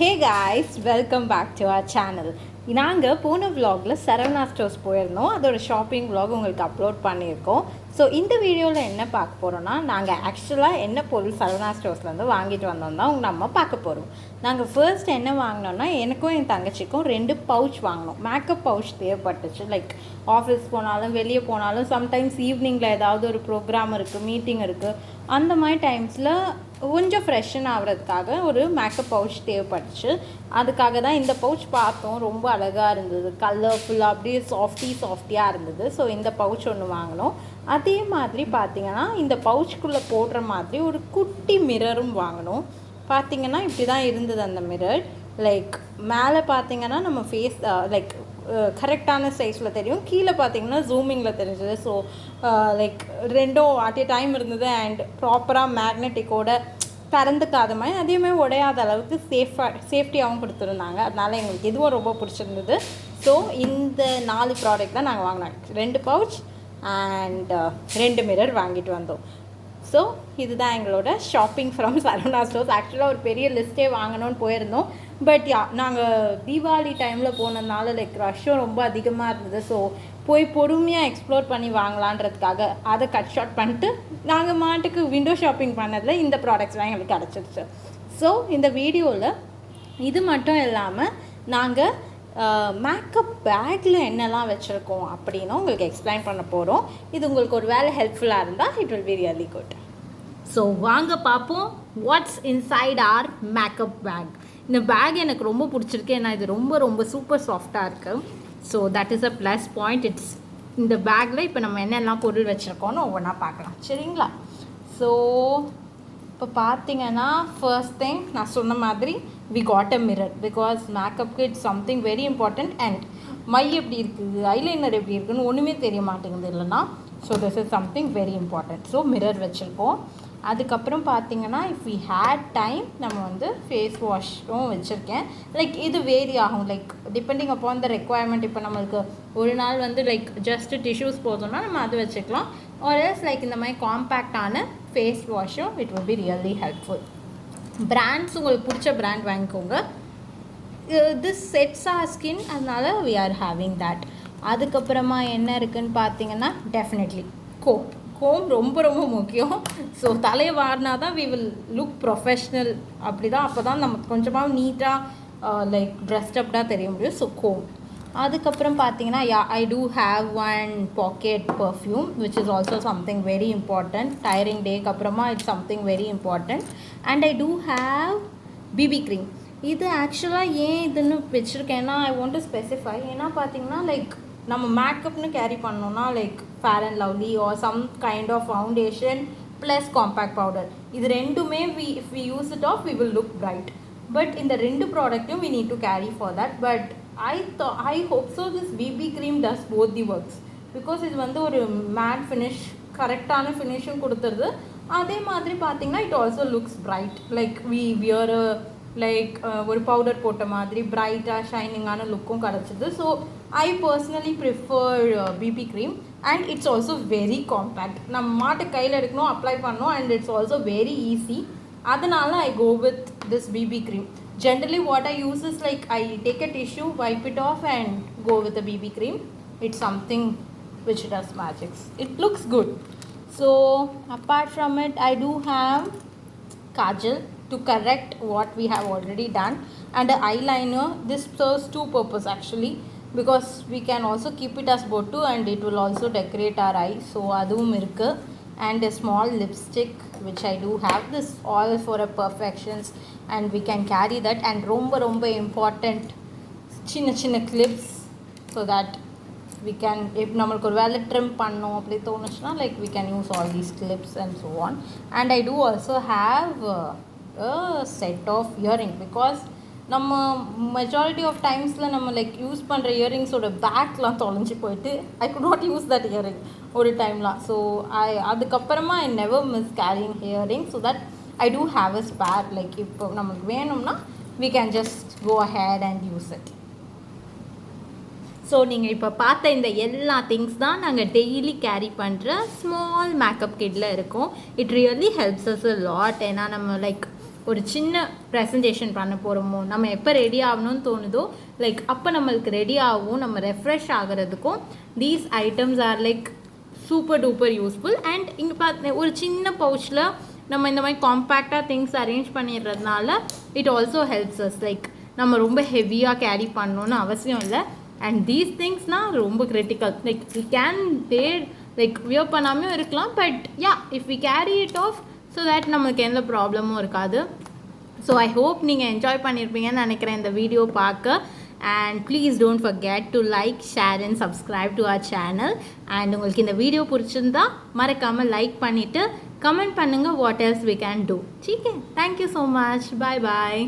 Hey guys, welcome back to our channel. நாங்கள் போன vlogல சரவணா ஸ்டோர்ஸ் போயிருந்தோம். அதோட ஷாப்பிங் vlog உங்களுக்கு அப்லோட் பண்ணியிருக்கோம். ஸோ இந்த வீடியோவில் என்ன பார்க்க போகிறோன்னா, நாங்கள் ஆக்சுவலாக என்ன பொருள் சரவணா ஸ்டோர்ஸ்லேருந்து வாங்கிட்டு வந்தோம் தான் நம்ம பார்க்க போகிறோம். நாங்கள் ஃபர்ஸ்ட் என்ன வாங்கினோன்னா, எனக்கும் என் தங்கச்சிக்கும் 2 பவுச் வாங்கினோம். மேக்கப் பவுச் தேவைப்பட்டுச்சு. லைக் ஆஃபீஸ் போனாலும் வெளியே போனாலும் சம்டைம்ஸ் ஈவினிங்கில் ஏதாவது ஒரு ப்ரோக்ராம் இருக்குது, மீட்டிங் இருக்குது, அந்த மாதிரி டைம்ஸில் கொஞ்சம் ஃப்ரெஷ்ஷன் ஆகிறதுக்காக ஒரு மேக்கப் பவுச் தேவைப்பட்டுச்சு. அதுக்காக தான் இந்த பவுச் பார்த்தோம். ரொம்ப அழகாக இருந்தது, கலர்ஃபுல்லாக அப்படியே சாஃப்டியாக இருந்தது. ஸோ இந்த பவுச் ஒன்று வாங்கினோம். அதே மாதிரி பார்த்திங்கன்னா இந்த பவுச்சுக்குள்ளே போடுற மாதிரி ஒரு குட்டி மிரரும் வாங்கினோம். பார்த்திங்கன்னா இப்படி தான் இருந்தது அந்த மிரர். லைக் மேலே பார்த்திங்கன்னா நம்ம ஃபேஸ் லைக் கரெக்டான சைஸில் தெரியும், கீழே பார்த்திங்கன்னா ஜூமிங்கில் தெரிஞ்சது. ஸோ லைக் ரெண்டும் அட் ஏ டைம் இருந்தது. அண்ட் ப்ராப்பராக மேக்னெட்டிக்கோட திறந்துக்காத மாதிரி அதேமாதிரி உடையாத அளவுக்கு சேஃப்டியாகவும் கொடுத்துருந்தாங்க. அதனால் எங்களுக்கு இதுவும் ரொம்ப பிடிச்சிருந்தது. ஸோ இந்த 4 ப்ராடக்ட் தான் நாங்கள் வாங்கினோம். 2 பவுச் அண்ட் 2 மிரர் வாங்கிட்டு வந்தோம். ஸோ இதுதான் எங்களோட ஷாப்பிங் ஃப்ரம் சரவணா ஸ்டோர்ஸ். ஆக்சுவலாக ஒரு பெரிய லிஸ்ட்டே வாங்கணும்னு போயிருந்தோம். பட் நாங்கள் தீபாவளி டைமில் போனதுனால லைக் ரஷ்ஷும் ரொம்ப அதிகமாக இருந்தது. ஸோ போய் பொறுமையாக எக்ஸ்ப்ளோர் பண்ணி வாங்கலான்றதுக்காக அதை கட் ஷார்ட் பண்ணிட்டு நாங்கள் மாட்டுக்கு விண்டோ ஷாப்பிங் பண்ணதில் இந்த ப்ராடக்ட்ஸ்லாம் எங்களுக்கு கிடச்சிருச்சு. ஸோ இந்த வீடியோவில் இது மட்டும் இல்லாமல் நாங்கள் மேக்கப் பேக்கில் என்னெல்லாம் வச்சுருக்கோம் அப்படின்னு உங்களுக்கு எக்ஸ்பிளைன் பண்ண போகிறோம். இது உங்களுக்கு ஒரு வேலை ஹெல்ப்ஃபுல்லாக இருந்தால் it will be really good. So வாங்க பார்ப்போம் what's inside our makeup bag. இந்த பேக் எனக்கு ரொம்ப பிடிச்சிருக்கு. ஏன்னா இது ரொம்ப ரொம்ப சூப்பர் சாஃப்டாக இருக்குது. So that is a plus point. It's இந்த பேக்கில் இப்போ நம்ம என்னெல்லாம் பொருள் வச்சுருக்கோன்னு ஒவ்வொன்றா பார்க்கலாம், சரிங்களா? ஸோ இப்போ பார்த்தீங்கன்னா ஃபர்ஸ்ட் திங் நான் சொன்ன மாதிரி we got a mirror because makeup it's something very important. and my எப்படி இருக்குது, ஐலைனர் எப்படி இருக்குன்னு ஒன்றுமே தெரிய மாட்டேங்குது இல்லைன்னா. So this is something very important. So mirror வச்சுருக்கோம். அதுக்கப்புறம் பார்த்தீங்கன்னா இஃப் வி ஹேட் டைம் நம்ம வந்து ஃபேஸ் வாஷும் வச்சுருக்கேன். லைக் இது வேரி ஆகும், like depending upon the requirement. இப்போ நம்மளுக்கு ஒரு நாள் வந்து லைக் ஜஸ்ட் டிஷ்யூஸ் போதும்னா நம்ம அது வச்சுக்கலாம். ஆர் எல்ஸ் லைக் இந்த மாதிரி காம்பேக்டான ஃபேஸ் வாஷும் it will be really helpful. Brands உங்களுக்கு பிடிச்ச பிராண்ட் வாங்கிக்கோங்க. திஸ் செட்ஸ் ஆர் ஸ்கின், அதனால வி ஆர் ஹேவிங் தேட். அதுக்கப்புறமா என்ன இருக்குதுன்னு பார்த்தீங்கன்னா டெஃபினெட்லி கோம் ரொம்ப ரொம்ப முக்கியம். ஸோ தலையை வாரினா தான் வி வில் லுக் ப்ரொஃபஷ்னல். அப்படி தான், அப்போ தான் நமக்கு கொஞ்சமாக நீட்டாக லைக் ட்ரெஸ்டப்டாக தெரிய முடியும். So come. அதுக்கப்புறம் பார்த்தீங்கன்னா I do have one pocket perfume which is also something very important. Tiring டேக்கு அப்புறமா it's something very important. And I do have BB cream. இது ஆக்சுவலாக ஏன் இதுன்னு வச்சுருக்கேன்னா ஐ வாண்ட் டு ஸ்பெசிஃபை. ஏன்னா பார்த்தீங்கன்னா லைக் நம்ம மேக்கப்னு கேரி பண்ணோன்னா like fair and lovely or some kind of foundation plus compact powder, இது ரெண்டுமே if we use it of we will look bright. But இந்த 2 ப்ராடக்ட்டும் we need to carry for that. But I hope so this BB cream does both the works because இது வந்து ஒரு matte finish, கரெக்டான ஃபினிஷும் கொடுத்துருது. அதே மாதிரி பார்த்தீங்கன்னா it also looks bright, like we wear like ஒரு பவுடர் போட்ட மாதிரி பிரைட்டாக ஷைனிங்கான லுக்கும் கிடச்சிது. So I personally prefer BB cream. And it's also very compact. நம்ம மாட்டு கையில் எடுக்கணும், அப்ளை பண்ணணும். And it's also very easy. அதனால I go with this BB cream. Generally what I use is like I take a tissue, wipe it off and go with the BB cream. It's something which does magics. It looks good. So apart from it I do have kajal to correct what we have already done, and an eyeliner. This serves 2 purposes actually, because we can also keep it as bottu and it will also decorate our eyes. So adum irukku. And a small lipstick which I do have. This all for a perfections and we can carry that. And romba important chinna clips so that we can, if namalku or vela trim pannom appadi thonuchna, like we can use all these clips and so on. And I do also have a set of earring because நம்ம majority of டைம்ஸில் நம்ம like use பண்ணுற இயரிங்ஸோட பேக்லாம் தொலைஞ்சி போயிட்டு I could not use that earring ஒரு டைம்லாம். ஸோ அதுக்கப்புறமா I never miss carrying earring. So that I do have a spare. Like இப்போ நமக்கு வேணும்னா we can just go ahead and use it. So நீங்கள் இப்போ பார்த்த இந்த எல்லா திங்ஸ் தான் நாங்கள் டெய்லி கேரி பண்ணுற ஸ்மால் மேக்கப் கிட்டில் இருக்கோம். It really helps us a lot. ஏன்னா நம்ம லைக் ஒரு சின்ன ப்ரெசன்டேஷன் பண்ண போகிறோமோ, நம்ம எப்போ ரெடி ஆகணும்னு தோணுதோ லைக் அப்போ நம்மளுக்கு ரெடி ஆகும், நம்ம ரெஃப்ரெஷ் ஆகிறதுக்கும் these items are like super duper useful. And இங்கே பார்த்து ஒரு சின்ன பவுச்சில் நம்ம இந்த மாதிரி காம்பேக்டாக திங்ஸ் அரேஞ்ச் பண்ணிடுறதுனால it also helps us. Like நம்ம ரொம்ப ஹெவியாக கேரி பண்ணணுன்னு அவசியம் இல்லை. அண்ட் தீஸ் திங்ஸ்னால் ரொம்ப critical. Like we can wear like wear பண்ணாமையும் இருக்கலாம், but ya if we carry it off so that நம்மளுக்கு எந்த ப்ராப்ளமும் இருக்காது. ஸோ ஐ ஹோப் நீங்கள் என்ஜாய் பண்ணியிருப்பீங்கன்னு நினைக்கிறேன் இந்த வீடியோ பார்க்க. And please don't forget to like, share and subscribe to our channel. And உங்களுக்கு இந்த வீடியோ பிடிச்சிருந்தா மறக்காமல் லைக் பண்ணிவிட்டு கமெண்ட் பண்ணுங்கள் what else we can do. ठीक है, தேங்க்யூ ஸோ மச், பாய் பாய்.